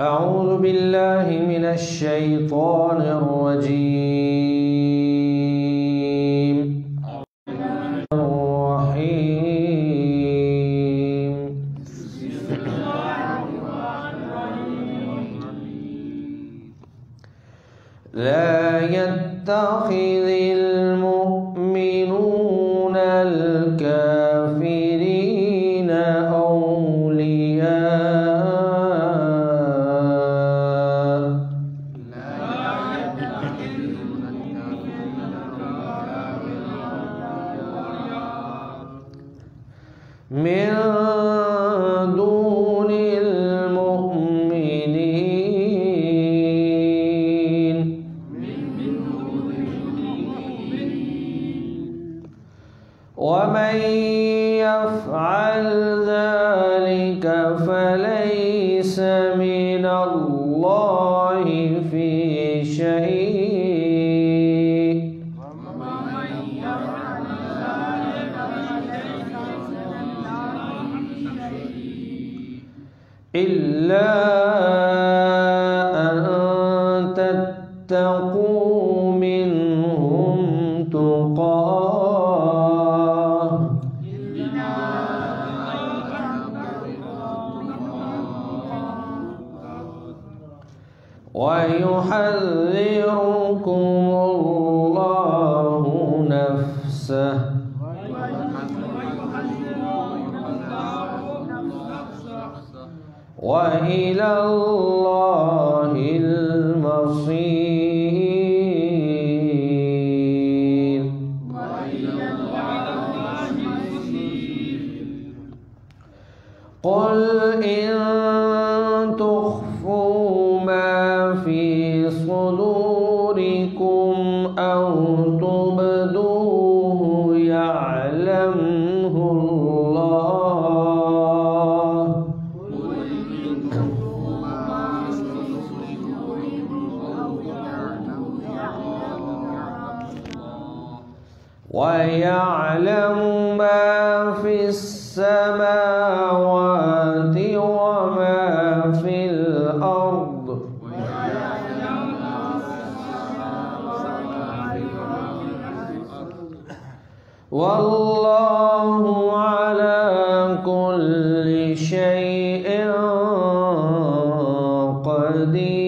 أعوذ بالله من الشيطان الرجيم الرحيم لا يتخذ المؤمنون الكافرين أولياء من دون المؤمنين ومن يفعل ذلك فليس من الله في شيء إلا أن تتقوا منهم تقاه ويحذركم الله نفسه وإلى الله المصير قل إن تخفوا ما في صدوركم أو تبدوه يعلمه الله ويعلم ما في السماوات وما في الأرض والله على كل شيء قدير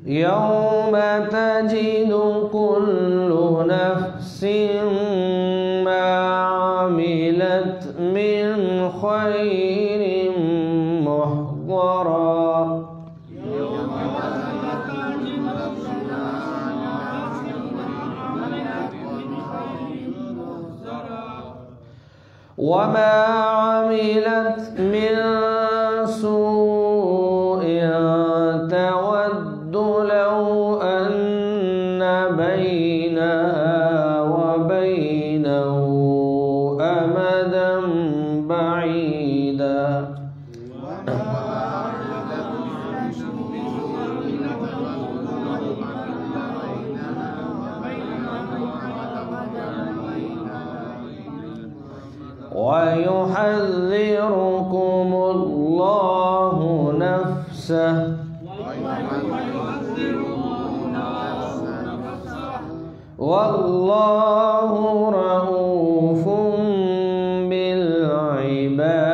يوم تجد كل نفس ما عملت من خير محضرا وما عملت من سوء تود لو أن بينها وبينه أمدا بعيدا ويحذركم الله نفسه والله رؤوف بالعباد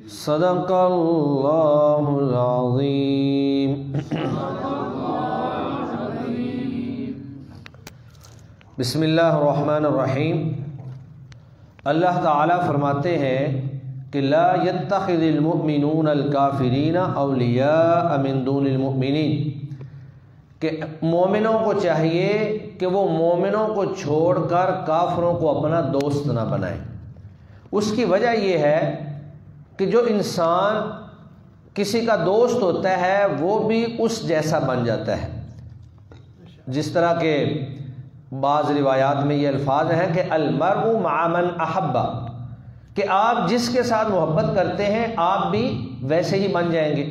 صدق الله العظيم بسم اللہ الرحمن الرحیم۔ اللہ تعالیٰ فرماتے ہیں کہ لا يتخذ المؤمنون الکافرین اولیاء من دون المؤمنین، کہ مومنوں کو چاہیے کہ وہ مومنوں کو چھوڑ کر کافروں کو اپنا دوست نہ بنائیں۔ اس کی وجہ یہ ہے کہ جو انسان کسی کا دوست ہوتا ہے وہ بھی اس جیسا بن جاتا ہے، جس طرح کہ بعض روایات میں یہ الفاظ ہیں کہ المرء مع من احب، کہ آپ جس کے ساتھ محبت کرتے ہیں آپ بھی ویسے ہی بن جائیں گے۔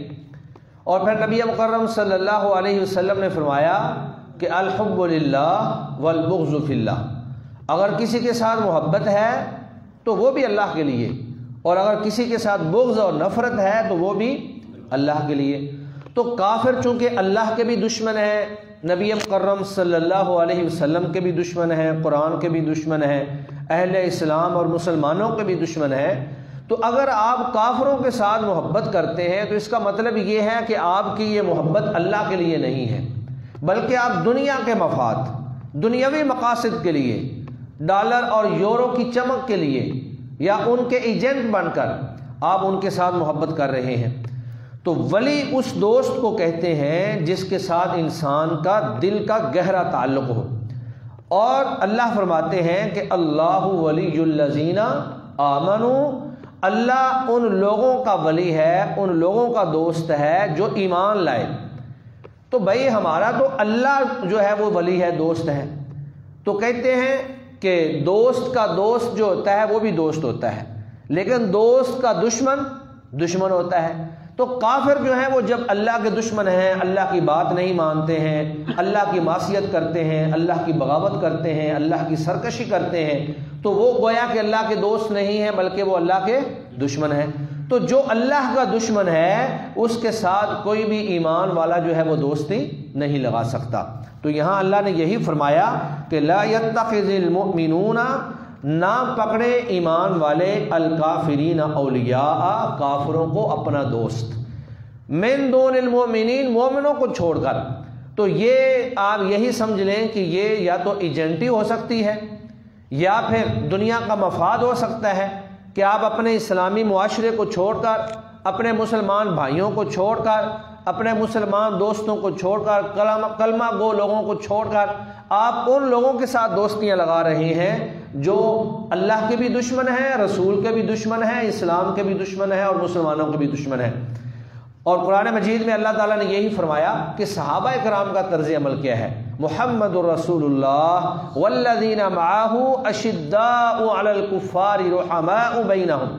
اور پھر نبی مکرم صلی اللہ علیہ وسلم نے فرمایا کہ الحب للہ والبغض فی اللہ، اگر کسی کے ساتھ محبت ہے تو وہ بھی اللہ کے لیے، اور اگر کسی کے ساتھ بغض اور نفرت ہے تو وہ بھی اللہ کے لیے۔ تو کافر چونکہ اللہ کے بھی دشمن ہیں، نبی مکرم صلی اللہ علیہ وسلم کے بھی دشمن ہیں، قرآن کے بھی دشمن ہیں، اہل اسلام اور مسلمانوں کے بھی دشمن ہیں، تو اگر آپ کافروں کے ساتھ محبت کرتے ہیں تو اس کا مطلب یہ ہے کہ آپ کی یہ محبت اللہ کے لیے نہیں ہے، بلکہ آپ دنیا کے مفاد، دنیاوی مقاصد کے لیے، ڈالر اور یورو کی چمک کے لیے یا ان کے ایجنٹ بن کر آپ ان کے ساتھ محبت کر رہے ہیں۔ تو ولی اس دوست کو کہتے ہیں جس کے ساتھ انسان کا دل کا گہرا تعلق ہو، اور اللہ فرماتے ہیں کہ اللہ ولی الذین آمنوا، اللہ ان لوگوں کا ولی ہے، ان لوگوں کا دوست ہے جو ایمان لائے۔ تو بھائی ہمارا تو اللہ جو ہے وہ ولی ہے، دوست ہے، تو کہتے ہیں کہ دوست کا دوست جو ہوتا ہے وہ بھی دوست ہوتا ہے، لیکن دوست کا دشمن دشمن ہوتا ہے۔ تو کافر جو ہیں وہ جب اللہ کے دشمن ہیں، اللہ کی بات نہیں مانتے ہیں، اللہ کی معصیت کرتے ہیں، اللہ کی بغاوت کرتے ہیں، اللہ کی سرکشی کرتے ہیں، تو وہ گویا کہ اللہ کے دوست نہیں ہیں بلکہ وہ اللہ کے دشمن ہیں۔ تو جو اللہ کا دشمن ہے اس کے ساتھ کوئی بھی ایمان والا جو ہے وہ دوستی نہیں لگا سکتا۔ تو یہاں اللہ نے یہی فرمایا کہ لا یتخذ المؤمنون، نہ پکڑے ایمان والے الکافرین اولیاء، کافروں کو اپنا دوست، من دون المؤمنین، مومنوں کو چھوڑ کر۔ تو یہ آپ یہی سمجھ لیں کہ یہ یا تو ایجنٹی ہو سکتی ہے یا پھر دنیا کا مفاد ہو سکتا ہے کہ آپ اپنے اسلامی معاشرے کو چھوڑ کر، اپنے مسلمان بھائیوں کو چھوڑ کر، اپنے مسلمان دوستوں کو چھوڑ کر، کلمہ گو لوگوں کو چھوڑ کر آپ ان لوگوں کے ساتھ دوستیاں لگا رہے ہیں جو اللہ کے بھی دشمن ہیں، رسول کے بھی دشمن ہیں، اسلام کے بھی دشمن ہیں اور مسلمانوں کے بھی دشمن ہیں۔ اور قرآن مجید میں اللہ تعالیٰ نے یہی فرمایا کہ صحابہ کرام کا طرز عمل کیا ہے، محمد الرسول اللہ والذین معہ اشداء علی الکفار رحماء بینہم،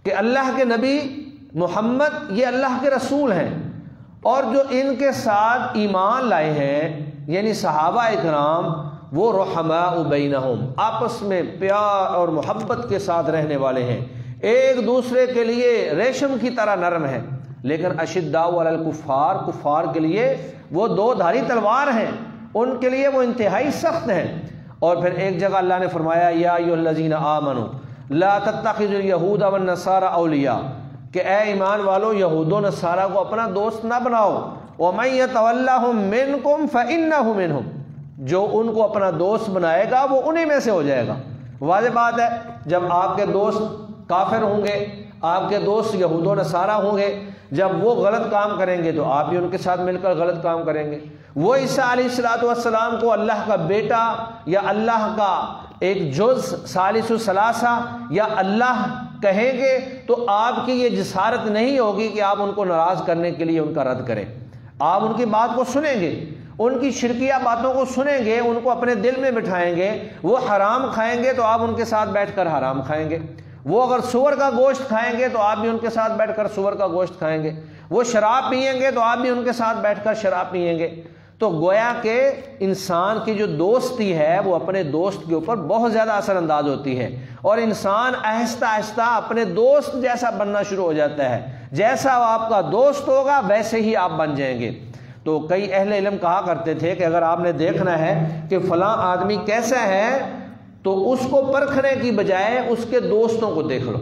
کہ اللہ کے نبی محمد یہ اللہ کے رسول ہیں، اور جو ان کے ساتھ ایمان لائے ہیں یعنی صحابہ اکرام، وہ رحماء بینہم، آپس میں پیار اور محبت کے ساتھ رہنے والے ہیں، ایک دوسرے کے لیے ریشم کی طرح نرم ہیں، لیکن اشداء علی الکفار، کفار کے لیے وہ دو دھاری تلوار ہیں، ان کے لیے وہ انتہائی سخت ہیں۔ اور پھر ایک جگہ اللہ نے فرمایا یا ایھا الذین آمنوا لا تتخذوا اليہود والنصارى اولیاء، کہ اے ایمان والو یہود و نصارہ کو اپنا دوست نہ بناؤ، وَمَن يَتَوَلَّهُم مِّنكُمْ فَإِنَّهُ مِنْهُمْ، جو ان کو اپنا دوست بنائے گا وہ انہی میں سے ہو جائے گا۔ واضح بات ہے، جب آپ کے دوست کافر ہوں گے، آپ کے دوست یہود و نصارہ ہوں گے، جب وہ غلط کام کریں گے تو آپ بھی ان کے ساتھ مل کر غلط کام کریں گے۔ وہ عیسیٰ علیہ السلام کو اللہ کا بیٹا یا اللہ کا ایک جز ثالث الثلاثہ یا اللہ کہیں گے تو آپ کی یہ جسارت نہیں ہوگی کہ آپ ان کو ناراض کرنے کے لیے ان کا رد کریں، آپ ان کی بات کو سنیں گے، ان کی شرکیہ باتوں کو سنیں گے، ان کو اپنے دل میں بٹھائیں گے۔ وہ حرام کھائیں گے تو آپ ان کے ساتھ بیٹھ کر حرام کھائیں گے، وہ اگر سور کا گوشت کھائیں گے تو آپ بھی ان کے ساتھ بیٹھ کر سور کا گوشت کھائیں گے، وہ شراب پئیں گے تو آپ بھی ان کے ساتھ بیٹھ کر شراب پئیں گے۔ تو گویا کہ انسان کی جو دوستی ہے وہ اپنے دوست کے اوپر بہت زیادہ اثر انداز ہوتی ہے، اور انسان آہستہ آہستہ اپنے دوست جیسا بننا شروع ہو جاتا ہے، جیسا آپ کا دوست ہوگا ویسے ہی آپ بن جائیں گے۔ تو کئی اہل علم کہا کرتے تھے کہ اگر آپ نے دیکھنا ہے کہ فلاں آدمی کیسا ہے تو اس کو پرکھنے کی بجائے اس کے دوستوں کو دیکھ لو،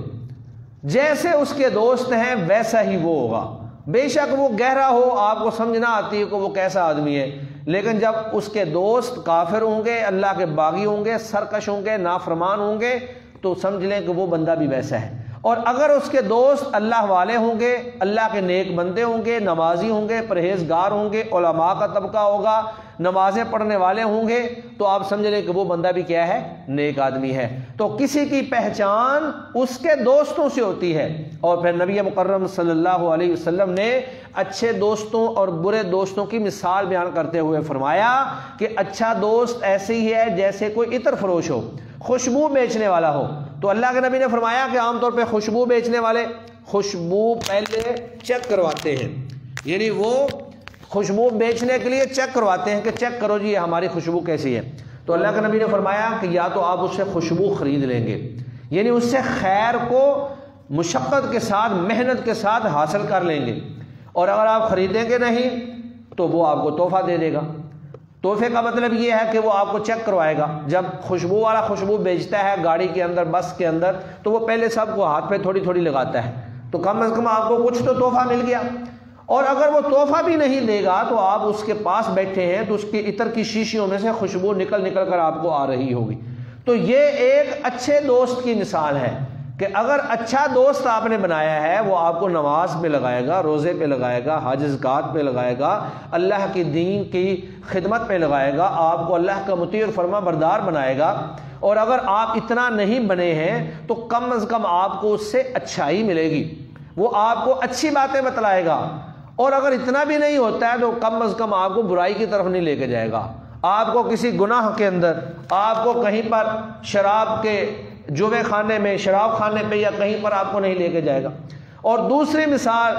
جیسے اس کے دوست ہیں ویسا ہی وہ ہوگا۔ بے شک وہ گہرا ہو، آپ کو سمجھنا آتی ہے کہ وہ کیسا آدمی ہے، لیکن جب اس کے دوست کافر ہوں گے، اللہ کے باغی ہوں گے، سرکش ہوں گے، نافرمان ہوں گے، تو سمجھ لیں کہ وہ بندہ بھی ویسا ہے۔ اور اگر اس کے دوست اللہ والے ہوں گے، اللہ کے نیک بندے ہوں گے، نمازی ہوں گے، پرہیزگار ہوں گے، علماء کا طبقہ ہوگا، نمازیں پڑھنے والے ہوں گے، تو آپ سمجھ لیں کہ وہ بندہ بھی کیا ہے، نیک آدمی ہے۔ تو کسی کی پہچان اس کے دوستوں سے ہوتی ہے۔ اور پھر نبی مکرم صلی اللہ علیہ وسلم نے اچھے دوستوں اور برے دوستوں کی مثال بیان کرتے ہوئے فرمایا کہ اچھا دوست ایسے ہی ہے جیسے کوئی عطر فروش ہو، خوشبو بیچنے والا ہو۔ تو اللہ کے نبی نے فرمایا کہ عام طور پہ خوشبو بیچنے والے خوشبو پہلے چیک کرواتے ہیں، یعنی وہ خوشبو بیچنے کے لیے چیک کرواتے ہیں کہ چیک کرو جی ہماری خوشبو کیسی ہے۔ تو اللہ کے نبی نے فرمایا کہ یا تو آپ اس سے خوشبو خرید لیں گے، یعنی اس سے خیر کو مشقت کے ساتھ محنت کے ساتھ حاصل کر لیں گے، اور اگر آپ خریدیں گے نہیں تو وہ آپ کو تحفہ دے دے گا۔ تحفے کا مطلب یہ ہے کہ وہ آپ کو چیک کروائے گا۔ جب خوشبو والا خوشبو بیچتا ہے گاڑی کے اندر، بس کے اندر، تو وہ پہلے سب کو ہاتھ پہ تھوڑی تھوڑی لگاتا ہے، تو کم از کم آپ کو کچھ تو تحفہ مل گیا۔ اور اگر وہ تحفہ بھی نہیں دے گا تو آپ اس کے پاس بیٹھے ہیں تو اس کی عطر کی شیشیوں میں سے خوشبو نکل نکل کر آپ کو آ رہی ہوگی۔ تو یہ ایک اچھے دوست کی مثال ہے کہ اگر اچھا دوست آپ نے بنایا ہے وہ آپ کو نماز پہ لگائے گا، روزے پہ لگائے گا، حج زکات پہ لگائے گا، اللہ کی دین کی خدمت پہ لگائے گا، آپ کو اللہ کا مطیع اور فرما بردار بنائے گا۔ اور اگر آپ اتنا نہیں بنے ہیں تو کم از کم آپ کو اس سے اچھائی ملے گی، وہ آپ کو اچھی باتیں بتلائے گا۔ اور اگر اتنا بھی نہیں ہوتا ہے تو کم از کم آپ کو برائی کی طرف نہیں لے کے جائے گا، آپ کو کسی گناہ کے اندر، آپ کو کہیں پر شراب کے جوے خانے میں، شراب خانے پہ یا کہیں پر آپ کو نہیں لے کے جائے گا۔ اور دوسری مثال،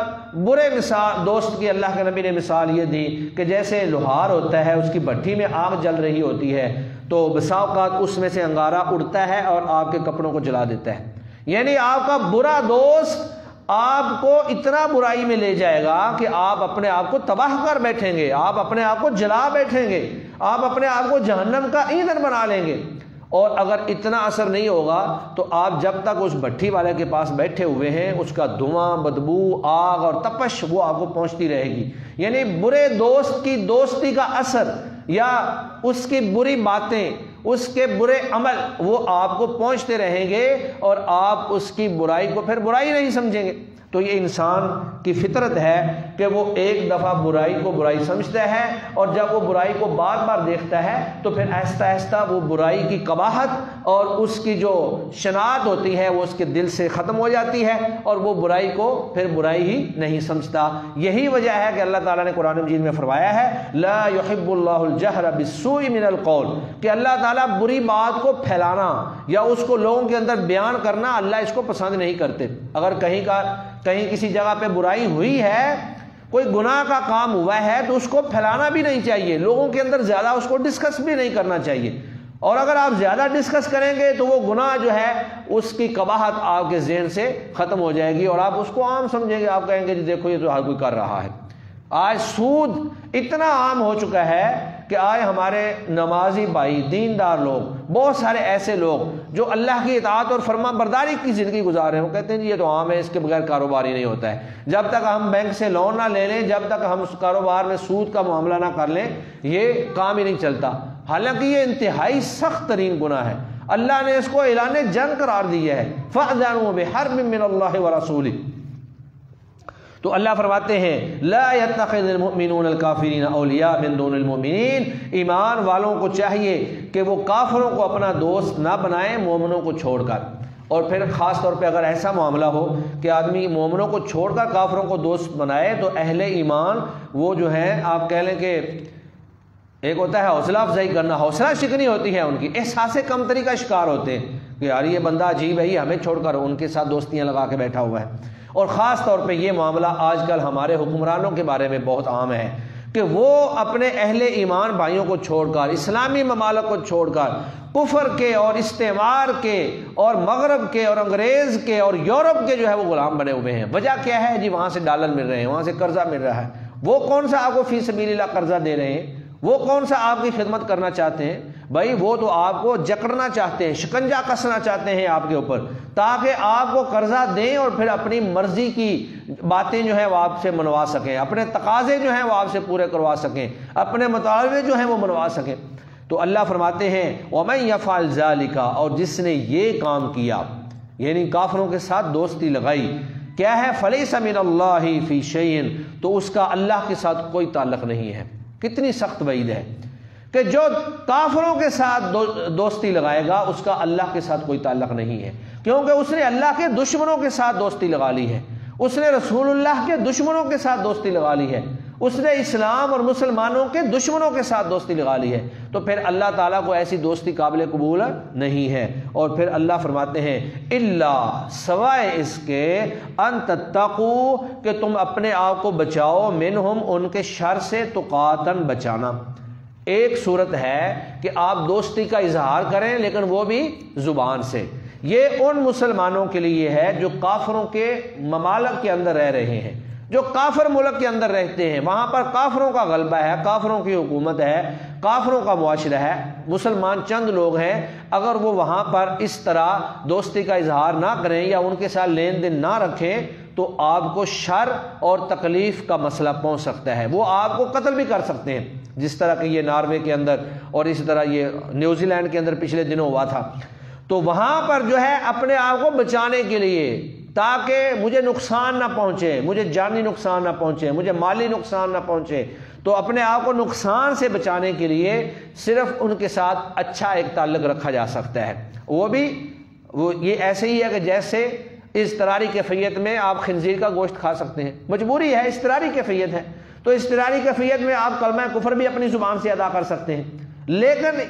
برے مثال دوست کی اللہ کے نبی نے مثال یہ دی کہ جیسے لوہار ہوتا ہے، اس کی بھٹی میں آگ جل رہی ہوتی ہے تو بسا اوقات اس میں سے انگارہ اڑتا ہے اور آپ کے کپڑوں کو جلا دیتا ہے۔ یعنی آپ کا برا دوست آپ کو اتنا برائی میں لے جائے گا کہ آپ اپنے آپ کو تباہ کر بیٹھیں گے، آپ اپنے آپ کو جلا بیٹھیں گے، آپ اپنے آپ کو جہنم کا ایندھن بنا لیں گے۔ اور اگر اتنا اثر نہیں ہوگا تو آپ جب تک اس بھٹی والے کے پاس بیٹھے ہوئے ہیں اس کا دھواں، بدبو، آگ اور تپش وہ آپ کو پہنچتی رہے گی۔ یعنی برے دوست کی دوستی کا اثر یا اس کی بری باتیں، اس کے برے عمل وہ آپ کو پہنچتے رہیں گے اور آپ اس کی برائی کو پھر برائی نہیں سمجھیں گے۔ تو یہ انسان کی فطرت ہے کہ وہ ایک دفعہ برائی کو برائی سمجھتا ہے، اور جب وہ برائی کو بار بار دیکھتا ہے تو پھر آہستہ آہستہ وہ برائی کی قباحت اور اس کی جو شناعت ہوتی ہے وہ اس کے دل سے ختم ہو جاتی ہے، اور وہ برائی کو پھر برائی ہی نہیں سمجھتا۔ یہی وجہ ہے کہ اللہ تعالیٰ نے قرآن مجید میں فرمایا ہے لا يحب اللہ الجہر بالسوء من القول، کہ اللہ تعالیٰ بری بات کو پھیلانا یا اس کو لوگوں کے اندر بیان کرنا اللہ اس کو پسند نہیں کرتے۔ اگر کہیں کسی جگہ پہ برائی ہوئی ہے، کوئی گناہ کا کام ہوا ہے تو اس کو پھیلانا بھی نہیں چاہیے، لوگوں کے اندر زیادہ اس کو ڈسکس بھی نہیں کرنا چاہیے۔ اور اگر آپ زیادہ ڈسکس کریں گے تو وہ گناہ جو ہے اس کی قباحت آپ کے ذہن سے ختم ہو جائے گی اور آپ اس کو عام سمجھیں گے، آپ کہیں گے جی دیکھو یہ تو ہر کوئی کر رہا ہے۔ آج سود اتنا عام ہو چکا ہے کہ آج ہمارے نمازی بھائی، دیندار لوگ، بہت سارے ایسے لوگ جو اللہ کی اطاعت اور فرما برداری کی زندگی گزار رہے ہیں، وہ کہتے ہیں جی یہ تو عام ہے، اس کے بغیر کاروبار ہی نہیں ہوتا ہے۔ جب تک ہم بینک سے لون نہ لے لیں، جب تک ہم اس کاروبار میں سود کا معاملہ نہ کر لیں، یہ کام ہی نہیں چلتا۔ حالانکہ یہ انتہائی سخت ترین گناہ ہے، اللہ نے اس کو اعلان جنگ قرار دیا ہے، فَأْذَنُوا بِحَرْبٍ مِّنَ اللَّهِ وَرَسُولِهِ۔ تو اللہ فرماتے ہیں لا يتخذ المؤمنون الکافرین اولیاء من دون المؤمنین، ایمان والوں کو چاہیے کہ وہ کافروں کو اپنا دوست نہ بنائیں مومنوں کو چھوڑ کر۔ اور پھر خاص طور پہ اگر ایسا معاملہ ہو کہ آدمی مومنوں کو چھوڑ کر کافروں کو دوست بنائے تو اہل ایمان وہ جو ہیں آپ کہہ لیں کہ ایک ہوتا ہے حوصلہ افزائی کرنا، حوصلہ شکنی ہوتی ہے ان کی، احساس کمتری کا شکار ہوتے ہیں کہ یار یہ بندہ عجیب ہے، ہمیں چھوڑ کر ان کے ساتھ دوستیاں لگا کے بیٹھا ہوا ہے۔ اور خاص طور پہ یہ معاملہ آج کل ہمارے حکمرانوں کے بارے میں بہت عام ہے کہ وہ اپنے اہل ایمان بھائیوں کو چھوڑ کر، اسلامی ممالک کو چھوڑ کر کفر کے اور استعمار کے اور مغرب کے اور انگریز کے اور یورپ کے جو ہے وہ غلام بنے ہوئے ہیں۔ وجہ کیا ہے جی؟ وہاں سے ڈالر مل رہے ہیں، وہاں سے قرضہ مل رہا ہے۔ وہ کون سا آپ کو فی سبیل اللہ قرضہ دے رہے ہیں؟ وہ کون سا آپ کی خدمت کرنا چاہتے ہیں؟ بھائی وہ تو آپ کو جکڑنا چاہتے ہیں، شکنجا کسنا چاہتے ہیں آپ کے اوپر، تاکہ آپ کو قرضہ دیں اور پھر اپنی مرضی کی باتیں جو ہیں وہ آپ سے منوا سکیں، اپنے تقاضے جو ہیں وہ آپ سے پورے کروا سکیں، اپنے مطالبے جو ہیں وہ منوا سکیں۔ تو اللہ فرماتے ہیں وَمَن يَفْعَلْ ذَلِكَ، اور جس نے یہ کام کیا یعنی کافروں کے ساتھ دوستی لگائی، کیا ہے فَلَيْسَ مِنَ اللَّهِ فِي شَيْءٍ، تو اس کا اللہ کے ساتھ کوئی تعلق نہیں ہے۔ کتنی سخت وعید ہے کہ جو کافروں کے ساتھ دوستی لگائے گا اس کا اللہ کے ساتھ کوئی تعلق نہیں ہے، کیونکہ اس نے اللہ کے دشمنوں کے ساتھ دوستی لگا لی ہے۔ اس نے رسول اللہ کے دشمنوں کے ساتھ دوستی لگا لی ہے، اس نے اسلام اور مسلمانوں کے دشمنوں کے ساتھ دوستی لگا لی ہے، تو پھر اللہ تعالیٰ کو ایسی دوستی قابل قبول نہیں ہے۔ اور پھر اللہ فرماتے ہیں الا، سوائے اس کے، ان تتقوا، کہ تم اپنے آپ کو بچاؤ، منہم، ان کے شر سے، تقاتن، بچانا۔ ایک صورت ہے کہ آپ دوستی کا اظہار کریں لیکن وہ بھی زبان سے، یہ ان مسلمانوں کے لیے ہے جو کافروں کے ممالک کے اندر رہ رہے ہیں، جو کافر ملک کے اندر رہتے ہیں، وہاں پر کافروں کا غلبہ ہے، کافروں کی حکومت ہے، کافروں کا معاشرہ ہے، مسلمان چند لوگ ہیں، اگر وہ وہاں پر اس طرح دوستی کا اظہار نہ کریں یا ان کے ساتھ لین دین نہ رکھیں تو آپ کو شر اور تکلیف کا مسئلہ پہنچ سکتا ہے، وہ آپ کو قتل بھی کر سکتے ہیں، جس طرح کہ یہ ناروے کے اندر اور اسی طرح یہ نیوزی لینڈ کے اندر پچھلے دنوں ہوا تھا۔ تو وہاں پر جو ہے اپنے آپ کو بچانے کے لیے، تاکہ مجھے نقصان نہ پہنچے، مجھے جانی نقصان نہ پہنچے، مجھے مالی نقصان نہ پہنچے، تو اپنے آپ کو نقصان سے بچانے کے لیے صرف ان کے ساتھ اچھا ایک تعلق رکھا جا سکتا ہے، وہ بھی یہ ایسے ہی ہے کہ جیسے اضطراری کیفیت میں آپ خنزیر کا گوشت کھا سکتے ہیں، مجبوری ہے، اضطراری کیفیت ہے، تو اضطراری کیفیت میں آپ کلمہ کفر بھی اپنی زبان سے ادا کر سکتے ہیں، لیکن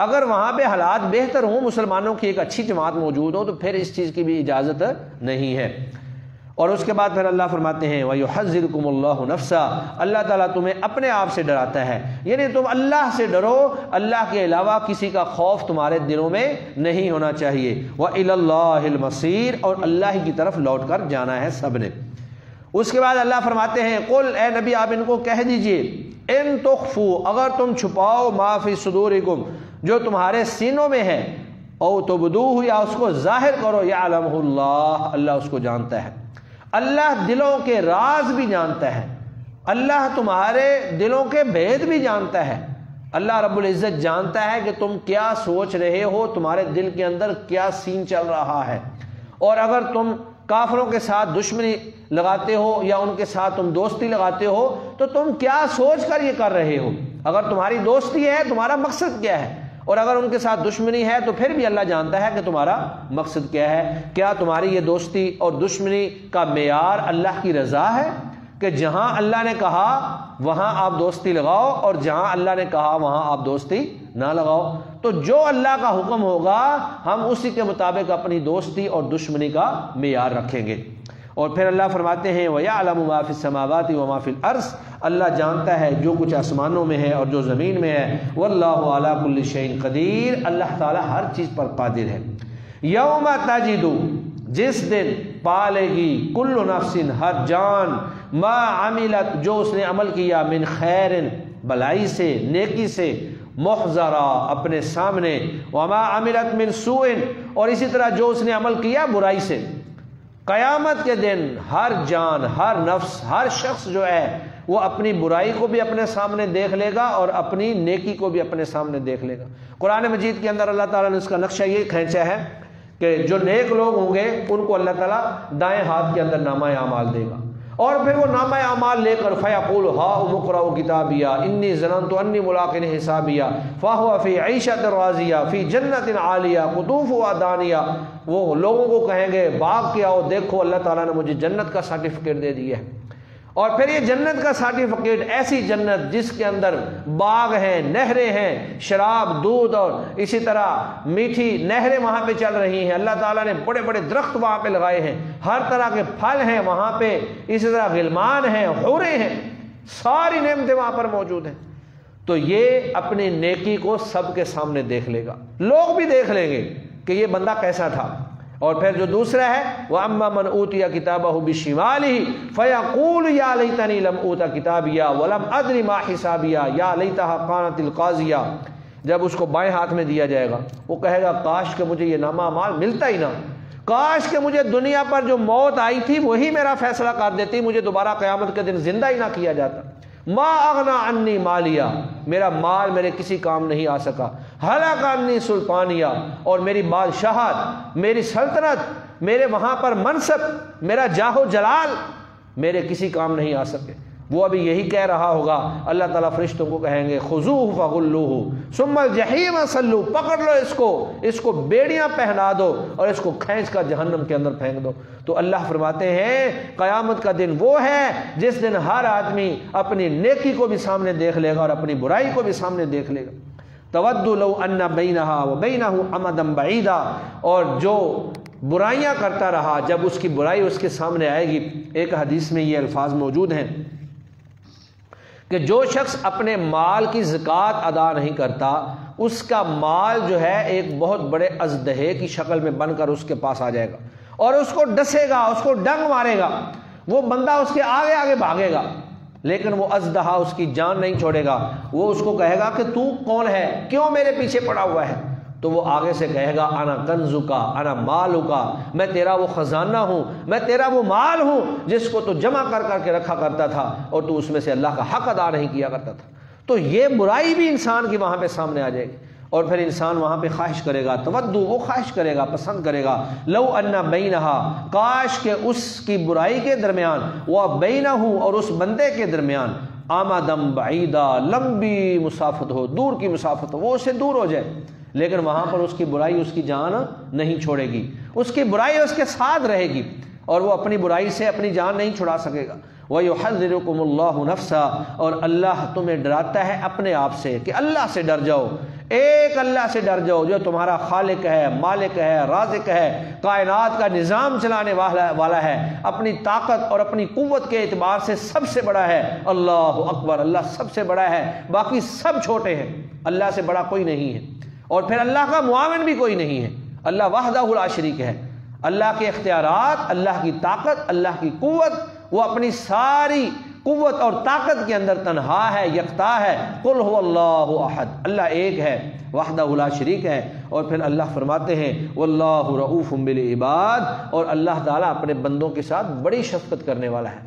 اگر وہاں پہ حالات بہتر ہوں، مسلمانوں کی ایک اچھی جماعت موجود ہو، تو پھر اس چیز کی بھی اجازت نہیں ہے۔ اور اس کے بعد پھر اللہ فرماتے ہیں وَيُحَذِّرُكُمُ اللَّهُ نَفْسَهُ، اللہ تعالیٰ تمہیں اپنے آپ سے ڈراتا ہے، یعنی تم اللہ سے ڈرو، اللہ کے علاوہ کسی کا خوف تمہارے دلوں میں نہیں ہونا چاہیے۔ وَإِلَى اللَّهِ الْمَصِيرُ، اور اللہ کی طرف لوٹ کر جانا ہے سب نے۔ اس کے بعد اللہ فرماتے ہیں قل، اے نبی آپ ان کو کہہ دیجئے، ان تخفوا، اگر تم چھپاؤ، ما فی صدورکم، جو تمہارے سینوں میں ہے، او تبدوہ، یا اس کو ظاہر کرو، یعلمہ اللہ، اللہ اس کو جانتا ہے، اللہ دلوں کے راز بھی جانتا ہے، اللہ تمہارے دلوں کے بھید بھی جانتا ہے، اللہ رب العزت جانتا ہے کہ تم کیا سوچ رہے ہو، تمہارے دل کے اندر کیا سین چل رہا ہے، اور اگر تم کافروں کے ساتھ دشمنی لگاتے ہو یا ان کے ساتھ تم دوستی لگاتے ہو تو تم کیا سوچ کر یہ کر رہے ہو، اگر تمہاری دوستی ہے تمہارا مقصد کیا ہے، اور اگر ان کے ساتھ دشمنی ہے تو پھر بھی اللہ جانتا ہے کہ تمہارا مقصد کیا ہے۔ کیا تمہاری یہ دوستی اور دشمنی کا معیار اللہ کی رضا ہے کہ جہاں اللہ نے کہا وہاں آپ دوستی لگاؤ اور جہاں اللہ نے کہا وہاں آپ دوستی نہ لگاؤ؟ تو جو اللہ کا حکم ہوگا ہم اسی کے مطابق اپنی دوستی اور دشمنی کا معیار رکھیں گے۔ اور پھر اللہ فرماتے ہیں وَيَعْلَمُ مَا فِي السَّمَاوَاتِ وَمَا فِي الْأَرْضِ، اللہ جانتا ہے جو کچھ آسمانوں میں ہے اور جو زمین میں ہے، وَاللَّهُ عَلَى كُلِّ شَيْءٍ قَدِيرٌ، اللہ تعالیٰ ہر چیز پر قادر ہے۔ یوم تجد، جس دن پالے گی، کل نفس، ہر جان، ما عملت، جو اس نے عمل کیا، من خیر، بلائی سے، نیکی سے، محضرا، اپنے سامنے، وما عملت من سوء، اور اسی طرح جو اس نے عمل کیا برائی سے۔ قیامت کے دن ہر جان، ہر نفس، ہر شخص جو ہے وہ اپنی برائی کو بھی اپنے سامنے دیکھ لے گا اور اپنی نیکی کو بھی اپنے سامنے دیکھ لے گا۔ قرآن مجید کے اندر اللہ تعالیٰ نے اس کا نقشہ یہ کھینچا ہے کہ جو نیک لوگ ہوں گے ان کو اللہ تعالیٰ دائیں ہاتھ کے اندر نامہ اعمال دے گا، اور پھر وہ نامہ اعمال لے کر فیقول ہاؤم اقرؤوا کتابیہ انی ظننت انی ملاق حسابیہ فہو فی عیشۃ راضیہ فی جنت عالیہ قطوفہا دانیہ، وہ لوگوں کو کہیں گے باغ کے آؤ دیکھو، اللہ تعالیٰ نے مجھے جنت کا سرٹیفکیٹ دے دیا ہے، اور پھر یہ جنت کا سرٹیفکیٹ ایسی جنت جس کے اندر باغ ہیں، نہریں ہیں، شراب، دودھ اور اسی طرح میٹھی نہریں وہاں پہ چل رہی ہیں، اللہ تعالیٰ نے بڑے بڑے درخت وہاں پہ لگائے ہیں، ہر طرح کے پھل ہیں وہاں پہ، اسی طرح غلمان ہیں، حوریں ہیں، ساری نعمتیں وہاں پر موجود ہیں۔ تو یہ اپنی نیکی کو سب کے سامنے دیکھ لے گا، لوگ بھی دیکھ لیں گے کہ یہ بندہ کیسا تھا۔ اور پھر جو دوسرا ہے وَأَمَّا مَنْ أُوتِيَ كِتَابَهُ بِشِمَالِهِ فَيَقُولُ يَا لَيْتَنِي لَمْ أُوتَ كِتَابِيَهْ وَلَمْ أَدْرِ مَا حِسَابِيَهْ يَا لَيْتَهَا كَانَتِ الْقَاضِيَةَ، جب اس کو بائیں ہاتھ میں دیا جائے گا وہ کہے گا کاش کہ مجھے یہ نامہ اعمال ملتا ہی نہ، کاش کہ مجھے دنیا پر جو موت آئی تھی وہی میرا فیصلہ کر دیتی، مجھے دوبارہ قیامت کے دن زندہ ہی نہ کیا جاتا۔ ما اغنا عنی مالیہ، میرا مال میرے کسی کام نہیں آ سکا، ہلاک عنی سلطانیہ، اور میری بادشاہت، میری سلطنت، میرے وہاں پر منصب، میرا جاہ و جلال میرے کسی کام نہیں آ سکے۔ وہ ابھی یہی کہہ رہا ہوگا، اللہ تعالیٰ فرشتوں کو کہیں گے خذوہ فغلوہ ثم الجحیم صلو، پکڑ لو اس کو بیڑیاں پہنا دو اور اس کو کھینچ کر جہنم کے اندر پھینک دو۔ تو اللہ فرماتے ہیں قیامت کا دن وہ ہے جس دن ہر آدمی اپنی نیکی کو بھی سامنے دیکھ لے گا اور اپنی برائی کو بھی سامنے دیکھ لے گا۔ تود لو ان بینہا وبینہ امدا بعیدا، اور جو برائیاں کرتا رہا جب اس کی برائی اس کے سامنے آئے گی، ایک حدیث میں یہ الفاظ موجود ہیں کہ جو شخص اپنے مال کی زکوٰۃ ادا نہیں کرتا، اس کا مال جو ہے ایک بہت بڑے اژدہے کی شکل میں بن کر اس کے پاس آ جائے گا اور اس کو ڈسے گا، اس کو ڈنگ مارے گا، وہ بندہ اس کے آگے آگے بھاگے گا، لیکن وہ اژدہا اس کی جان نہیں چھوڑے گا۔ وہ اس کو کہے گا کہ تو کون ہے، کیوں میرے پیچھے پڑا ہوا ہے؟ تو وہ آگے سے کہے گا انا کنزکا انا مالکا، میں تیرا وہ خزانہ ہوں، میں تیرا وہ مال ہوں جس کو تو جمع کر کر کے رکھا کرتا تھا اور تو اس میں سے اللہ کا حق ادا نہیں کیا کرتا تھا۔ تو یہ برائی بھی انسان کی وہاں پہ سامنے آ جائے گی اور پھر انسان وہاں پہ خواہش کرے گا، تودو، وہ خواہش کرے گا، پسند کرے گا، لو ان بینہا، کاش کہ اس کی برائی کے درمیان، وہ بینہ، اور اس بندے کے درمیان، آمدم بعیدا، لمبی مسافت ہو، دور کی مسافت ہو، وہ اس سے دور ہو جائے، لیکن وہاں پر اس کی برائی اس کی جان نہیں چھوڑے گی، اس کی برائی اس کے ساتھ رہے گی اور وہ اپنی برائی سے اپنی جان نہیں چھڑا سکے گا۔ وَيُحَذِّرُكُمُ اللَّهُ نَفْسًا، اور اللہ تمہیں ڈراتا ہے اپنے آپ سے کہ اللہ سے ڈر جاؤ، ایک اللہ سے ڈر جاؤ جو تمہارا خالق ہے، مالک ہے، رازق ہے، کائنات کا نظام چلانے والا ہے، اپنی طاقت اور اپنی قوت کے اعتبار سے سب سے بڑا ہے۔ اللہ اکبر، اللہ سب سے بڑا ہے، باقی سب چھوٹے ہیں، اللہ سے بڑا کوئی نہیں ہے، اور پھر اللہ کا معاون بھی کوئی نہیں ہے، اللہ وحدہ لا شریک ہے۔ اللہ کے اختیارات، اللہ کی طاقت، اللہ کی قوت، وہ اپنی ساری قوت اور طاقت کے اندر تنہا ہے، یکتا ہے۔ قل هو اللہ احد، اللہ ایک ہے، وحدہ لا شریک ہے۔ اور پھر اللہ فرماتے ہیں واللہ رؤوف بالعباد، اور اللہ تعالیٰ اپنے بندوں کے ساتھ بڑی شفقت کرنے والا ہے،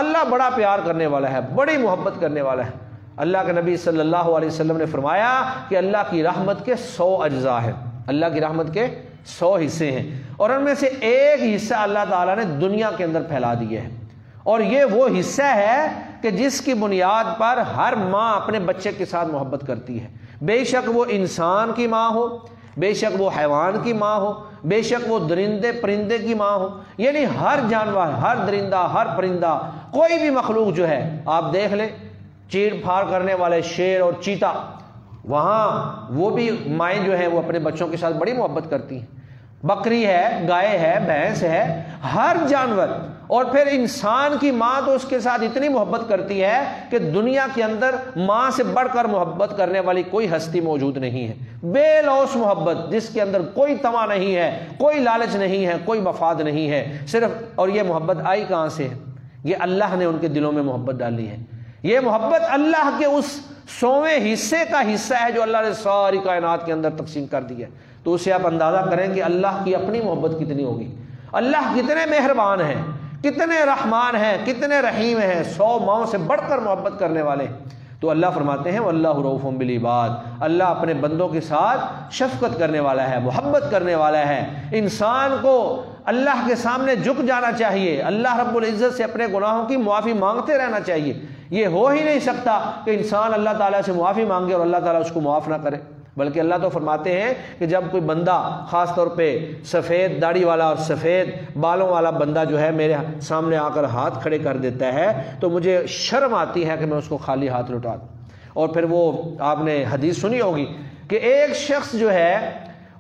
اللہ بڑا پیار کرنے والا ہے، بڑی محبت کرنے والا ہے۔ اللہ کے نبی صلی اللہ علیہ وسلم نے فرمایا کہ اللہ کی رحمت کے 100 اجزاء ہیں، اللہ کی رحمت کے 100 حصے ہیں، اور ان میں سے ایک حصہ اللہ تعالیٰ نے دنیا کے اندر پھیلا دیا ہے، اور یہ وہ حصہ ہے کہ جس کی بنیاد پر ہر ماں اپنے بچے کے ساتھ محبت کرتی ہے، بے شک وہ انسان کی ماں ہو، بے شک وہ حیوان کی ماں ہو، بے شک وہ درندے پرندے کی ماں ہو، یعنی ہر جانور، ہر درندہ، ہر پرندہ، کوئی بھی مخلوق جو ہے، آپ دیکھ لیں چیر پھاڑ کرنے والے شیر اور چیتا، وہاں وہ بھی مائیں جو ہیں وہ اپنے بچوں کے ساتھ بڑی محبت کرتی ہیں، بکری ہے، گائے ہے، بھینس ہے، ہر جانور، اور پھر انسان کی ماں تو اس کے ساتھ اتنی محبت کرتی ہے کہ دنیا کے اندر ماں سے بڑھ کر محبت کرنے والی کوئی ہستی موجود نہیں ہے، بے لوث محبت جس کے اندر کوئی طمع نہیں ہے، کوئی لالچ نہیں ہے، کوئی مفاد نہیں ہے، صرف، اور یہ محبت آئی کہاں سے ہے؟ یہ اللہ نے ان کے دلوں میں محبت ڈالی ہے، یہ محبت اللہ کے اس 100ویں حصے کا حصہ ہے جو اللہ نے ساری کائنات کے اندر تقسیم کر دی ہے۔ تو اسے آپ اندازہ کریں کہ اللہ کی اپنی محبت کتنی ہوگی، اللہ کتنے مہربان ہیں، کتنے رحمان ہیں، کتنے رحیم ہیں، 100 ماؤں سے بڑھ کر محبت کرنے والے۔ تو اللہ فرماتے ہیں واللہ رؤوف بالعباد، اللہ اپنے بندوں کے ساتھ شفقت کرنے والا ہے، محبت کرنے والا ہے۔ انسان کو اللہ کے سامنے جھک جانا چاہیے، اللہ رب العزت سے اپنے گناہوں کی معافی مانگتے رہنا چاہیے۔ یہ ہو ہی نہیں سکتا کہ انسان اللہ تعالیٰ سے معافی مانگے اور اللہ تعالیٰ اس کو معاف نہ کرے، بلکہ اللہ تو فرماتے ہیں کہ جب کوئی بندہ، خاص طور پہ سفید داڑھی والا اور سفید بالوں والا بندہ جو ہے میرے سامنے آ کر ہاتھ کھڑے کر دیتا ہے تو مجھے شرم آتی ہے کہ میں اس کو خالی ہاتھ لوٹا دوں۔ اور پھر وہ آپ نے حدیث سنی ہوگی کہ ایک شخص جو ہے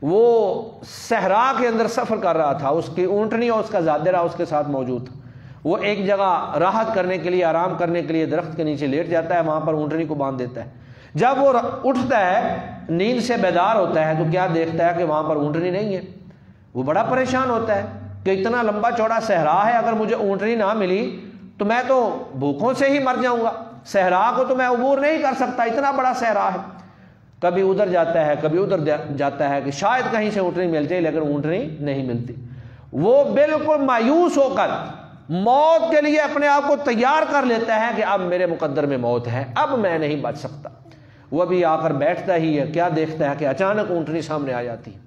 وہ صحرا کے اندر سفر کر رہا تھا، اس کی اونٹنی اور اس کا زادرہ اس کے ساتھ موجود تھا، وہ ایک جگہ راحت کرنے کے لیے، آرام کرنے کے لیے درخت کے نیچے لیٹ جاتا ہے، وہاں پر اونٹنی کو باندھ دیتا ہے۔ جب وہ اٹھتا ہے، نیند سے بیدار ہوتا ہے، تو کیا دیکھتا ہے کہ وہاں پر اونٹنی نہیں ہے۔ وہ بڑا پریشان ہوتا ہے کہ اتنا لمبا چوڑا صحرا ہے، اگر مجھے اونٹنی نہ ملی تو میں تو بھوکوں سے ہی مر جاؤں گا، صحرا کو تو میں عبور نہیں کر سکتا، اتنا بڑا صحرا ہے۔ کبھی ادھر جاتا ہے، کبھی ادھر جاتا ہے کہ شاید کہیں سے اونٹنی ملتی، لیکن اونٹنی نہیں ملتی۔ وہ بالکل مایوس ہو کر موت کے لیے اپنے آپ کو تیار کر لیتا ہے کہ اب میرے مقدر میں موت ہے، اب میں نہیں بچ سکتا۔ وہ بھی آ کر بیٹھتا ہی ہے، کیا دیکھتا ہے کہ اچانک اونٹنی سامنے آ جاتی ہے۔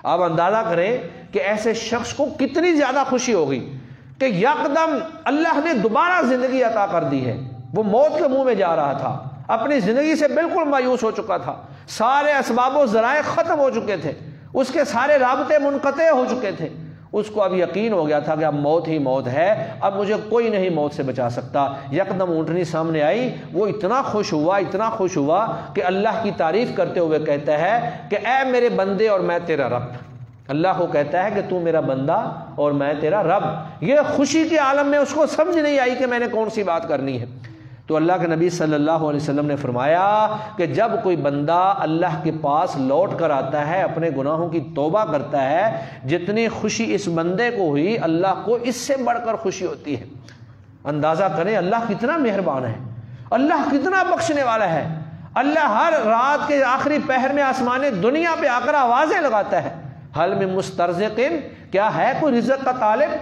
آپ اندازہ کریں کہ ایسے شخص کو کتنی زیادہ خوشی ہوگی کہ یکدم اللہ نے دوبارہ زندگی عطا کر دی ہے، وہ موت کے منہ میں جا رہا تھا، اپنی زندگی سے بالکل مایوس ہو چکا تھا، سارے اسباب و ذرائع ختم ہو چکے تھے، اس کے سارے رابطے منقطع ہو چکے تھے، اس کو اب یقین ہو گیا تھا کہ اب موت ہی موت ہے، اب مجھے کوئی نہیں موت سے بچا سکتا۔ یکدم اونٹنی سامنے آئی، وہ اتنا خوش ہوا کہ اللہ کی تعریف کرتے ہوئے کہتا ہے کہ اے میرے بندے اور میں تیرا رب۔ اللہ کو کہتا ہے کہ تو میرا بندہ اور میں تیرا رب۔ یہ خوشی کے عالم میں اس کو سمجھ نہیں آئی کہ میں نے کون سی بات کرنی ہے۔ تو اللہ کے نبی صلی اللہ علیہ وسلم نے فرمایا کہ جب کوئی بندہ اللہ کے پاس لوٹ کر آتا ہے، اپنے گناہوں کی توبہ کرتا ہے، جتنی خوشی اس بندے کو ہوئی، اللہ کو اس سے بڑھ کر خوشی ہوتی ہے۔ اندازہ کریں اللہ کتنا مہربان ہے، اللہ کتنا بخشنے والا ہے۔ اللہ ہر رات کے آخری پہر میں آسمان دنیا پہ آ کر آوازیں لگاتا ہے، حل من مسترزق، کیا ہے کوئی رزق کا طالب؟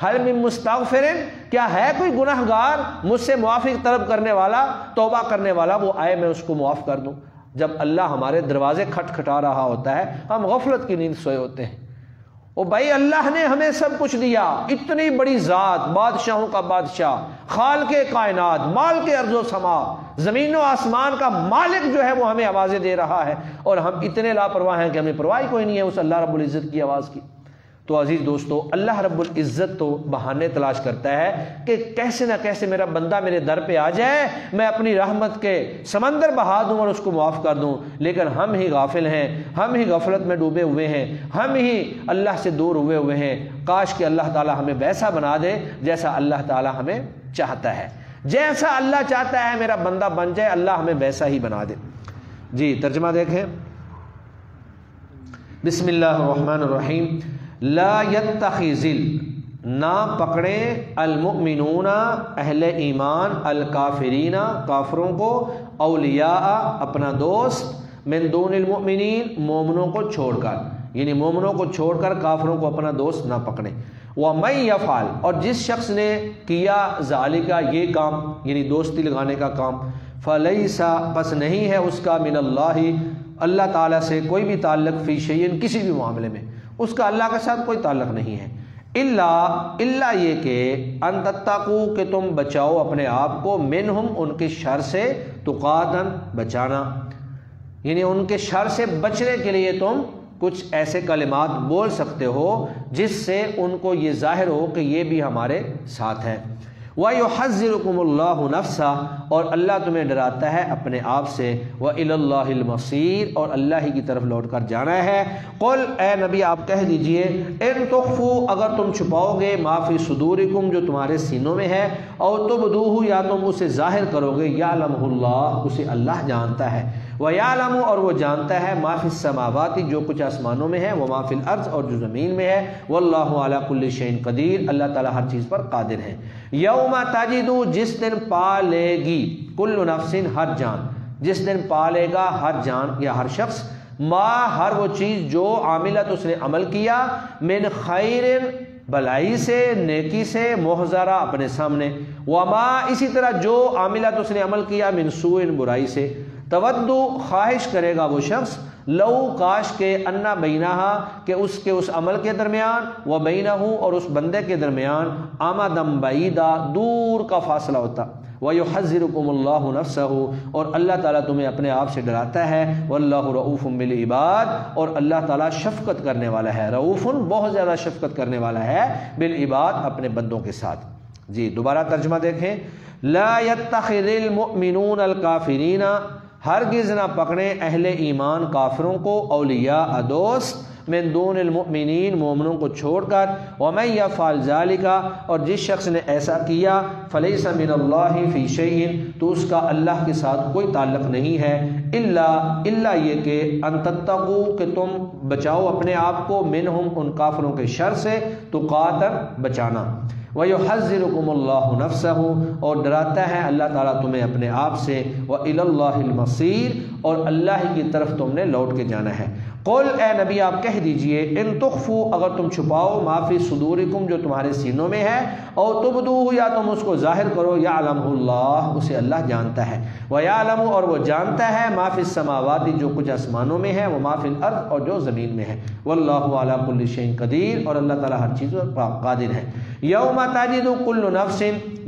حل من مستغفر، کیا ہے کوئی گناہ گار مجھ سے معافی طلب کرنے والا، توبہ کرنے والا، وہ آئے میں اس کو معاف کر دوں۔ جب اللہ ہمارے دروازے کھٹکھٹا رہا ہوتا ہے، ہم غفلت کی نیند سوئے ہوتے ہیں۔ او بھائی اللہ نے ہمیں سب کچھ دیا، اتنی بڑی ذات، بادشاہوں کا بادشاہ، خالق کائنات، مالک ارض و سما، زمین و آسمان کا مالک جو ہے وہ ہمیں آوازیں دے رہا ہے، اور ہم اتنے لاپرواہ ہیں کہ ہمیں پرواہ کوئی نہیں ہے اس اللہ رب العزت کی آواز کی۔ تو عزیز دوستو، اللہ رب العزت تو بہانے تلاش کرتا ہے کہ کیسے نہ کیسے میرا بندہ میرے در پہ آ جائے، میں اپنی رحمت کے سمندر بہا دوں اور اس کو معاف کر دوں، لیکن ہم ہی غافل ہیں، ہم ہی غفلت میں ڈوبے ہوئے ہیں، ہم ہی اللہ سے دور ہوئے ہیں۔ کاش کہ اللہ تعالی ہمیں ویسا بنا دے جیسا اللہ تعالی ہمیں چاہتا ہے، جیسا اللہ چاہتا ہے میرا بندہ بن جائے، اللہ ہمیں ویسا ہی بنا دے۔ جی ترجمہ دیکھیں، بسم اللہ الرحمن الرحیم۔ لا یتخذل، نہ پکڑے، المؤمنون اہل ایمان، الکافرین کافروں کو، اولیاء اپنا دوست، من دون المؤمنین مومنوں کو چھوڑ کر، یعنی مومنوں کو چھوڑ کر کافروں کو اپنا دوست نہ پکڑے۔ وَمَن يَفْعَلْ، اور جس شخص نے کیا ذالک یہ کام، یعنی دوستی لگانے کا کام، فَلَيْسَ، پس نہیں ہے اس کا، من اللہ، اللہ تعالیٰ سے کوئی بھی تعلق، فی شیئن، کسی بھی معاملے میں اس کا اللہ کے ساتھ کوئی تعلق نہیں ہے، الا یہ کہ ان تتقوا، کہ تم بچاؤ اپنے آپ کو، منہم ان کے شر سے، تقاتن بچانا، یعنی ان کے شر سے بچنے کے لیے تم کچھ ایسے کلمات بول سکتے ہو جس سے ان کو یہ ظاہر ہو کہ یہ بھی ہمارے ساتھ ہے۔ وَيُحَذِّرُكُمُ اللَّهُ نَفْسَهُ، اور اللہ تمہیں ڈراتا ہے اپنے آپ سے، وَإِلَى اللَّهِ الْمَصِيرُ، اور اللہ ہی کی طرف لوٹ کر جانا ہے۔ قل، اے نبی آپ کہہ دیجئے، ان تخفوا، اگر تم چھپاؤ گے، ما فی صدورکم، جو تمہارے سینوں میں ہے، او تبدوہ، یا تم اسے ظاہر کرو گے، یعلمہ اللہ، اسے اللہ جانتا ہے، وَيَعْلَمُ، اور وہ جانتا ہے، ما فی السماوات، جو کچھ آسمانوں میں ہے، وما فی الارض، اور جو زمین میں ہے، واللہ علی کل شیء قدیر، اللہ تعالی ہر چیز پر قادر ہے۔ یوم تجد، جس دن پالے گی، کل نفس، ہر جان، جس دن پالے گا ہر جان یا ہر شخص، ما، ہر وہ چیز، جو عاملت اس نے عمل کیا، من خیر، بھلائی سے، نیکی سے، محضرہ اپنے سامنے، وما، اسی طرح جو عاملت اس نے عمل کیا، من سوء، برائی سے، تودو، خواہش کرے گا وہ شخص، لو، کاش کے، انا بینہا، کہ اس عمل کے درمیان، و بینہو، اور اس بندے کے درمیان، امدم بعیدا، دور کا فاصلہ ہوتا، وَيُحَذِّرُكُمُ اللَّهُ نَفْسَهُ، اور اللہ تعالیٰ تمہیں اپنے آپ سے ڈراتا ہے، وَاللَّهُ رَؤُوفٌ بِالْعِبَادِ، اور اللہ تعالیٰ شفقت کرنے والا ہے، رؤوف، بہت زیادہ شفقت کرنے والا ہے، بالعباد، اپنے بندوں کے ساتھ۔ جی دوبارہ ترجمہ دیکھیں، لا يتخذ المؤمنون الکافرین، ہرگز نہ پکڑیں اہل ایمان کافروں کو، اولیاء دوست، من دون المؤمنین مومنوں کو چھوڑ کر، ومن یفعل ذلک، اور جس شخص نے ایسا کیا، فلیس من اللہ فی شیء، تو اس کا اللہ کے ساتھ کوئی تعلق نہیں ہے، الا یہ کہ ان تتقوا، کہ تم بچاؤ اپنے آپ کو، منہم، ان کافروں کے شر سے، تقاتن بچانا، وَيُحَذِّرُكُمُ اللَّهُ نَفْسَهُ، اور ڈراتا ہے اللہ تعالیٰ تمہیں اپنے آپ سے، وَإِلَى اللَّهِ الْمَصِيرُ، اور اللہ کی طرف تم نے لوٹ کے جانا ہے۔ قل، اے نبی آپ کہہ دیجئے، ان تخفوا، اگر تم چھپاؤ، ما فی صدورکم، جو تمہارے سینوں میں ہے، او تبدوہ، یا تم اس کو ظاہر کرو، یعلمہ اللہ، اسے اللہ جانتا ہے، ویعلم، اور وہ جانتا ہے، ما فی السماوات، جو کچھ آسمانوں میں ہے، وما فی الارض، اور جو زمین میں ہے، واللہ علی کل شیء قدیر، اور اللہ تعالیٰ ہر چیز پر قادر ہے۔ یوم تجد کل نفس،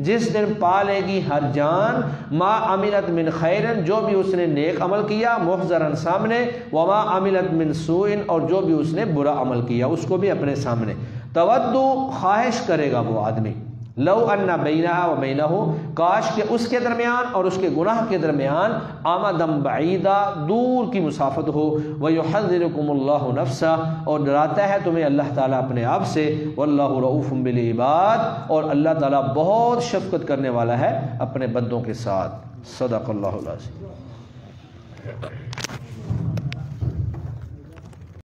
جس دن پالے گی ہر جان ما عملت من خیرن جو بھی اس نے نیک عمل کیا محضرن سامنے وما عملت من سوء اور جو بھی اس نے برا عمل کیا اس کو بھی اپنے سامنے تودو خواہش کرے گا وہ آدمی لو ان بینہا و بینہ کاش کہ اس کے درمیان اور اس کے گناہ کے درمیان آمدم بعیدہ دور کی مسافت ہو ویحذرکم اللہ نفسہ اور ڈراتا ہے تمہیں اللہ تعالیٰ اپنے آپ سے واللہ رؤوف بالعباد اور اللہ تعالیٰ بہت شفقت کرنے والا ہے اپنے بندوں کے ساتھ صدق اللہ العظیم.